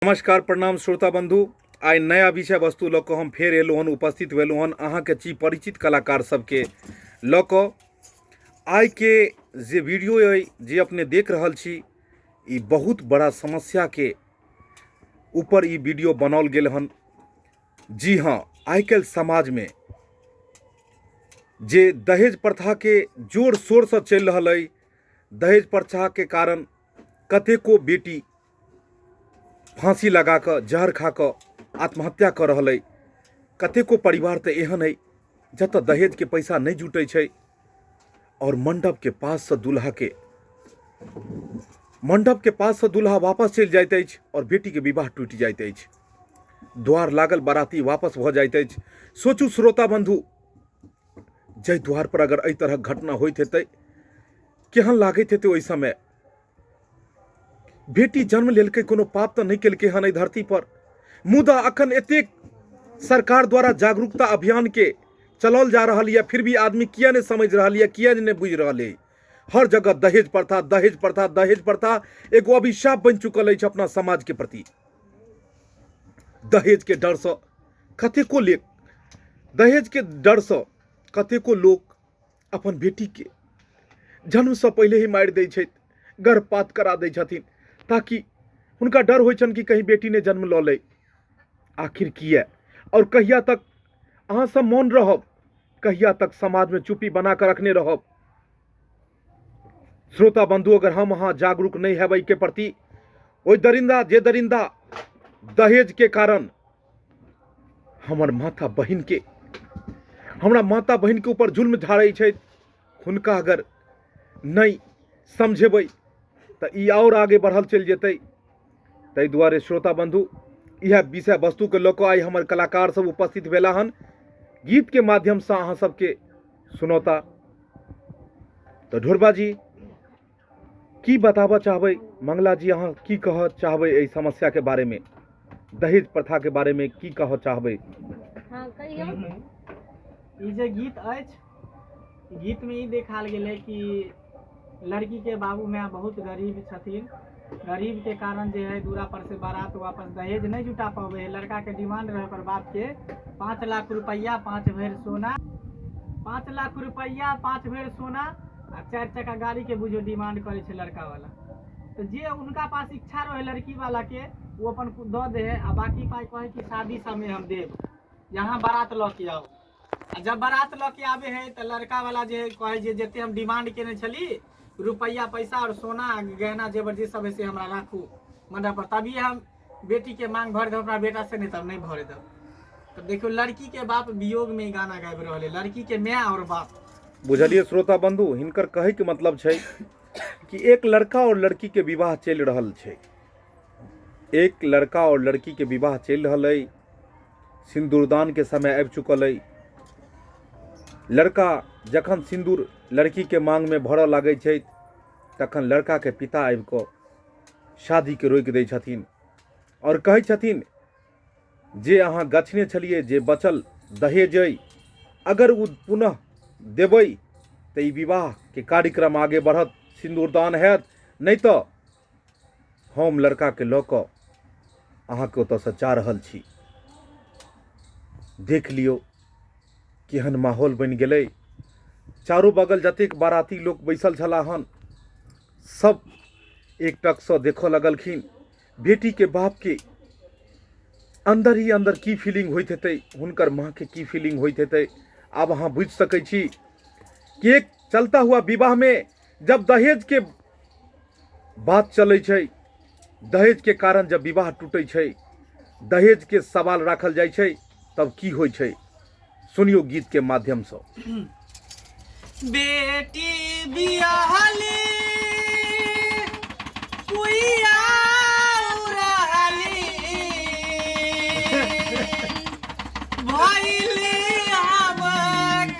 नमस्कार प्रणाम श्रोता बंधु। आई नया विषय वस्तु लऽ कऽ हम फेर एलहुँ हन, उपस्थित भेलहुँ हन अहाँके छी परिचित कलाकार सबके लऽ कऽ। आई के जे वीडियो अइ जे अपने देख रहल छी, ई बहुत बड़ा समस्या के ऊपर ई वीडियो बनाओल गेल हन। जी हाँ, आई काल्हि समाज में जे दहेज प्रथा के जोर शोर से चलि रहल अइ, दहेज प्रथा के कारण कतेको बेटी फांसी लगा कर जहर खा कर आत्महत्या कर रहल है। कतेको परिवार तो एहन है जतऽ दहेज के पैसा नहीं जुटे छै और मंडप के पास से दूल्हा वापस चल जाइत अछि और बेटी के विवाह टूटि जाइत अछि। द्वार लागल बाराती वापस भ जाइत अछि। सोचू श्रोता बंधु, जै द्वार पर अगर एहि तरह घटना होइत हेतै, केहन लागैत हेतै ओहि समय। बेटी जन्म लेलकै, कोनो पाप तो नहीं केलकै हन एहि धरती पर, मुदा अखन एतेक सरकार द्वारा जागरूकता अभियान के चलाओल जा रहा है, फिर भी आदमी किया नहीं समझ रहा है, किया नहीं बुझ रहा है। हर जगह दहेज प्रथा, दहेज प्रथा, दहेज प्रथा एगो अभिशाप बन चुकल है अपना समाज के प्रति। दहेज के डर से कतेको लोग अपन बेटी के जन्म से पहले ही मारि दै छै, गर्भपात करा दै छथिन, ताकि उनका डर हो कि कहीं बेटी ने जन्म लऽ ले। आखिर किया और कहिया तक अहाँ सब मौन रहब, कहिया तक समाज में चुप्पी बना कर रखने रहब। श्रोता बंधु, अगर हम अहाँ जागरूक नहीं है के प्रति, ओई दरिंदा जे दरिंदा दहेज के कारण हमरा माता बहन के ऊपर जुल्म ढारै छै, हुनका अगर नहीं समझेबै तो ई और आगे बढ़ल चल जेतै। ताहि दुआरे श्रोता बंधु, यह विषय वस्तु के लऽ कऽ आई हमर कलाकार सब उपस्थित भेला हन, गीत के माध्यम से अहाँ सबके सुनौता। तो ढोरबा जी की बताबऽ चाहबै, मंगला जी अहाँ की कहऽ चाहबै एहि समस्या के बारे में, दहेज प्रथा के बारे में की कहऽ चाहबै? हाँ कहियो। ई जे गीत अछि, गीत में ई देखाल गेलै कि लड़की के बाबू माय बहुत गरीब छथिन, गरीब के कारण जे है दूरा पर से बारात वापस दहेज नहीं जुटा पावे है। लड़का के डिमांड रहे ओकर बाप के 5 लाख रुपया 5 भर सोना, 5 लाख रुपया 5 भर सोना आ 4 चक्का गाड़ी के बुझो डिमांड करे छे लड़का वाला। तो जे उनका पास इच्छा रहे लड़की वाला के, वो अपन दऽ दे है आ बाकी पाई कहे कि शादी समय हम देव, यहाँ बारात लऽ के आओ। जब बारात लऽ के आवे है तो लड़का वाला जे कहे जे जते हम डिमांड केने छली रुपया पैसा और सोना गहना जेवर जे सब है से हमरा राखू मंडप पर, तभी हम बेटी के मांग भर दे अपना बेटा से, नहीं तब नहीं भरे दब। तो देखियो लड़की के बाप वियोग में गाना गाबि रहल है, लड़की के माय और बाप। बुझलिए श्रोता बंधु, हिनकर कहे के मतलब छै कि एक लड़का और लड़की के विवाह चल रहल छै, एक लड़का और लड़की के विवाह चल रहल है, सिंदूरदान के समय आबि चुकल है। लड़का जखन सिंदूर लड़की के मांग में भरऽ लागे छै, तखन लड़का के पिता आबि कऽ शादी के रोकि दै छथिन और कहै छथिन जे अहाँ गछने छलिए जे बचल दहेज अइ, अगर ओ पुनः देबै तऽ ई विवाह के कार्यक्रम आगे बढ़त, सिंदूरदान हैत, नहीं तो हम लड़का के लऽ कऽ अहाँके ओतऽ से जा रहल छी। देख लियो केहन माहौल बन गेलै। चारों बगल जतेक बाराती लोग बैसल छला हन, सब एकटक से देखऽ लगलखिन। बेटी के बाप के अंदर ही अंदर की फीलिंग होइत हेतै, हुनकर माँ के की फीलिंग होइत हेतै, आब अहाँ बुझ सकै छी कि एक चलता हुआ विवाह में जब दहेज के बात चलै छै, दहेज के कारण जब विवाह टूटै छै, दहेज के सवाल राखल जाइ छै, तब की होइ छै सुनियो गीत के माध्यम से। बेटी बियाहली कुइया उड़ाली भइली हम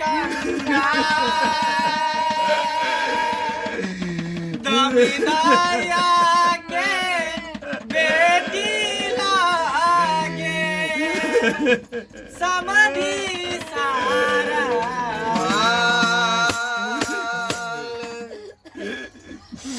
कंगाल, दमिदाया के बेटी लागे समधी सारा,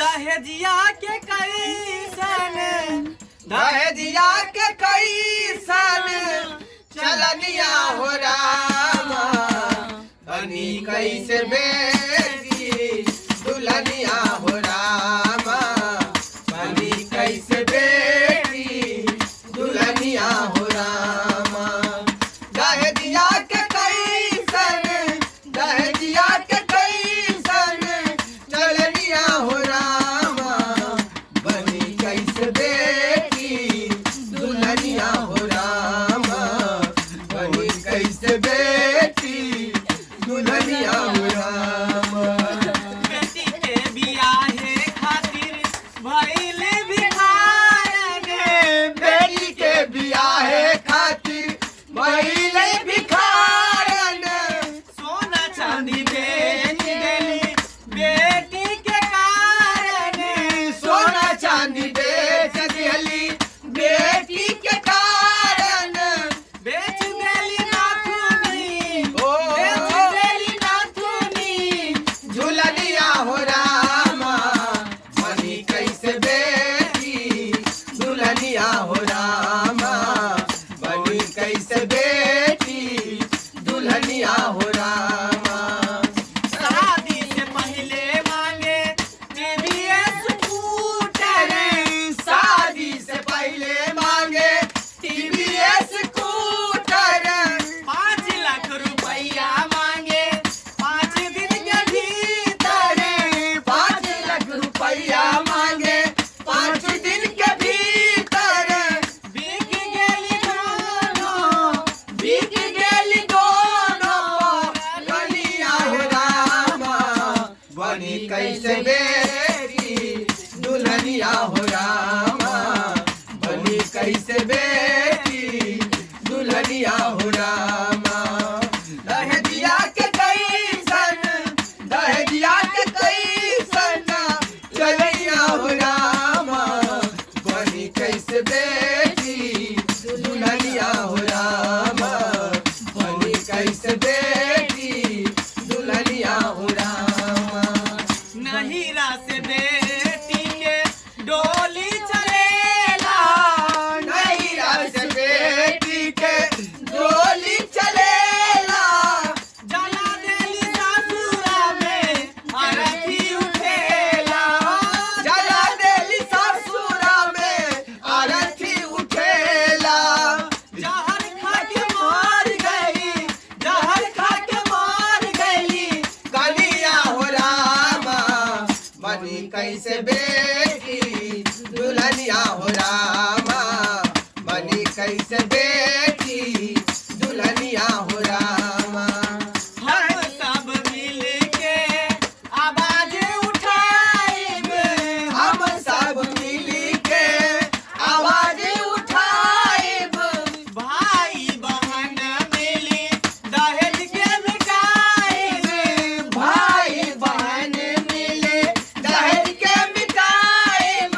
दहेजिया के कैसन दहेजिया दिया के कैसन चलनिया हो रामा बनी कैसे बेटी दुल्हनिया हो रामा बनी कैसे बेटी दुल्हनिया हो रामा दहेजिया के कैसन दहेजिया के कैसन चलनिया हो रामा बनी कैसे बेटी दुल्हनिया हो रामा बनी कैसे बेटी दुल्हनिया हो रामा बेटी के बियाहे खातिर भइले भिखारन बेटी के बियाहे खातिर महिले भिखारन सोना चांदी बेच देली बेटी के कारण सोना चांदी बेच दिहली बेटी के कारण बेच देली नाथुनी ओ बेच देली नाथुनी झुलनिया हो रामा बनी कैसे बेटी दुल्हनिया हो रामा बनी कैसे बेटी दुल्हनिया हो रामा शादी से पहले मांगे टीवीएस स्कूटर शादी से पहले मांगे टीवीएस स्कूटर 5 लाख रुपया मांगे 5 दिन के भीतर 5 लाख रुपया मांगे 5 दिन के भीतर बिक गेली दोनों बिक गेली दोनों कलिया हो रामा बनी कैसे बेटी दुल्हनिया हो रामा बनी कैसे बेटी दुल्हनिया हो रामा दहेजिया के कैसन दहेजिया के कैसन चलैया हो रामा बनी कैसे बेटी दुल्हनिया हो रामा बनी कैसे बेटी दुल्हनिया हो रामा नहीरा से बेटी के डोली चलेला नैरा से बेटी के डोली चलेला जला देली ससुरा में अरथी उठेला जला देली ससुरा में अरथी उठेला जहर खा के मार गई जहर खा के मार गई कलिया हो रामा बनी कैसे बेटी दुल्हनिया हो रामा बनी कैसे बेटी दुल्हनिया हो रामा हम सब मिल के आवाज उठाइब हम सब मिल के आवाज उठाइब भाई बहन मिली दहेज के मिटाइब भाई बहन मिले दहेज के मिटाइब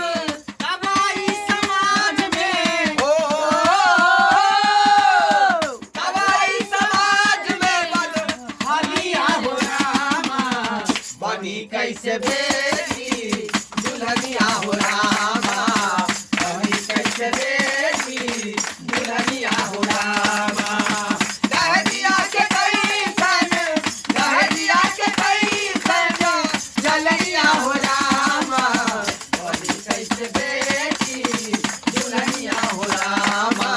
तबाही समाज में ओ तबाही समाज में हलिया हो रामा बनी कैसे बेटी दुल्हनिया हो रामा बनी कैसे बेटी दुल्हनिया हो रामा दहेजिया के कैसन दहेजिया के कैसन चलैया हो रामा बनी कैसे बेटी दुल्हनिया हो रामा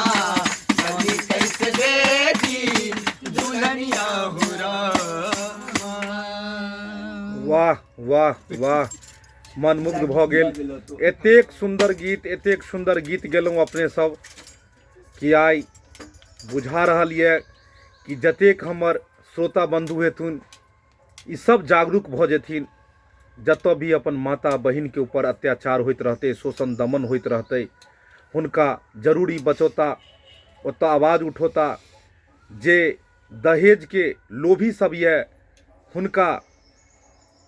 बनी कैसे बेटी दुल्हनिया हो रामा वाह वाह वाह मन मुग्ध भऽ गेल। एतेक सुंदर गीत गेलहुँ अपने सब कि आइ बुझा रहल यऽ कि जतेक हमर श्रोता बंधु हेथुन ई सब जागरूक भऽ जेथिन। जतऽ भी अपन माता बहिन के ऊपर अत्याचार होइत रहतै, शोषण दमन होइत रहतै, हुनका जरूरी बचौता, ओतऽ आवाज उठौता। जे दहेज के लोभी सब यऽ हुनका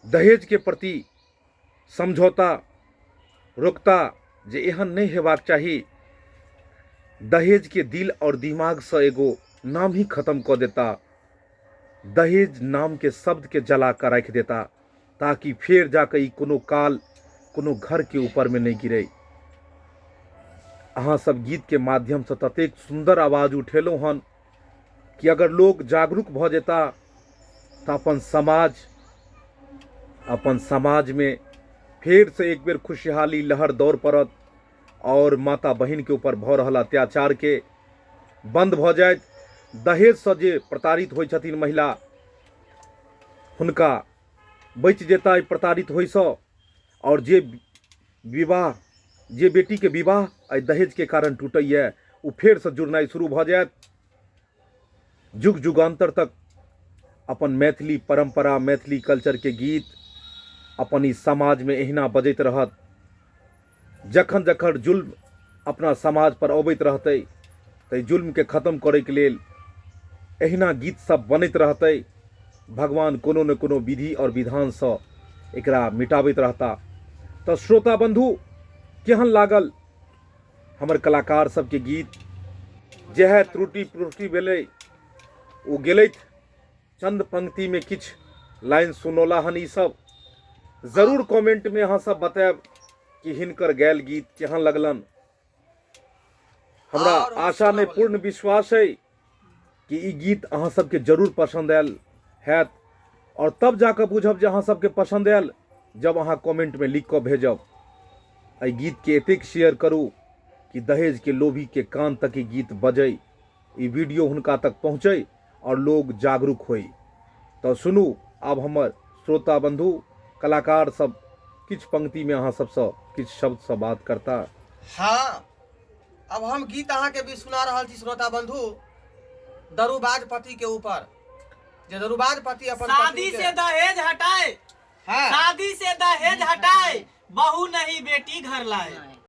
दहेज के प्रति समझौता रोकता जे एहन नहीं हेबाक चाही। दहेज के दिल और दिमाग से एगो नाम ही खत्म कर देता। दहेज नाम के शब्द के जला कर रख देता ताकि फिर जाकर ई कोनो काल कोनो घर के ऊपर में नहीं गिरे। अहाँ सब गीत के माध्यम से ततेक सुंदर आवाज उठेलहुँ हन कि अगर लोग जागरूक भ जेता तो अपन समाज में फिर से एक बेर खुशहाली लहर दौड़ पड़त और माता बहिन के ऊपर भ रहल अत्याचार के बंद भ जाए। दहेज से जे प्रताड़ित होइ छथिन महिला हुनका बच जेता ई प्रताड़ित होइ से, और जे बेटी के विवाह आई दहेज के कारण टूटैया वो फेर से जुड़नाई शुरू भ जायत। जुग जुगान्तर तक अपन मैथिली परंपरा मैथिली कल्चर के गीत अपन इस समाज में एहिना बजैत रहत। जखन जखन जुल्म अपना समाज पर अबैत रहतै तऽ जुल्म के खत्म करे के लेल एहिना गीत सब बनैत रहतै। भगवान कोनो न कोनो विधि और विधान से एकरा मिटाबैत रहता। तो श्रोता बंधु केहन लागल हमर कलाकार सबके गीत? जह त्रुटि प्रुटि भेलै ओ गेलैथ चंद पंक्ति में किछ लाइन सुनौला हन। ई सब जरूर कमेंट में अहाँ सब बताएब कि हिनकर गायल गीत केहन लगलन। हमरा आशा नहीं पूर्ण विश्वास है कि ई गीत अहाँ सबके जरूर पसंद आयल हैत, और तब जाकर बुझब जे अहाँ सबके पसंद आयल जब अहाँ कमेंट में लिख कर भेजब। एहि गीत के एतेक शेयर करू कि दहेज के लोभी के कान तक ई गीत बजै, ई वीडियो हुनका तक पहुँचे और लोग जागरूक होई। तो सुनू अब हमर श्रोता बंधु कलाकार सब किछ पंक्ति में अहाँ सबसे किछ शब्द से बात करता। हाँ, अब हम गीत अहाँ के भी सुना रहल छी श्रोता बंधु। दरूबाज पति के ऊपर, जे दरूबाज पति अपन शादी से दहेज हटाए, हाँ, शादी से दहेज हटाए, बहू नहीं बेटी घर लाए।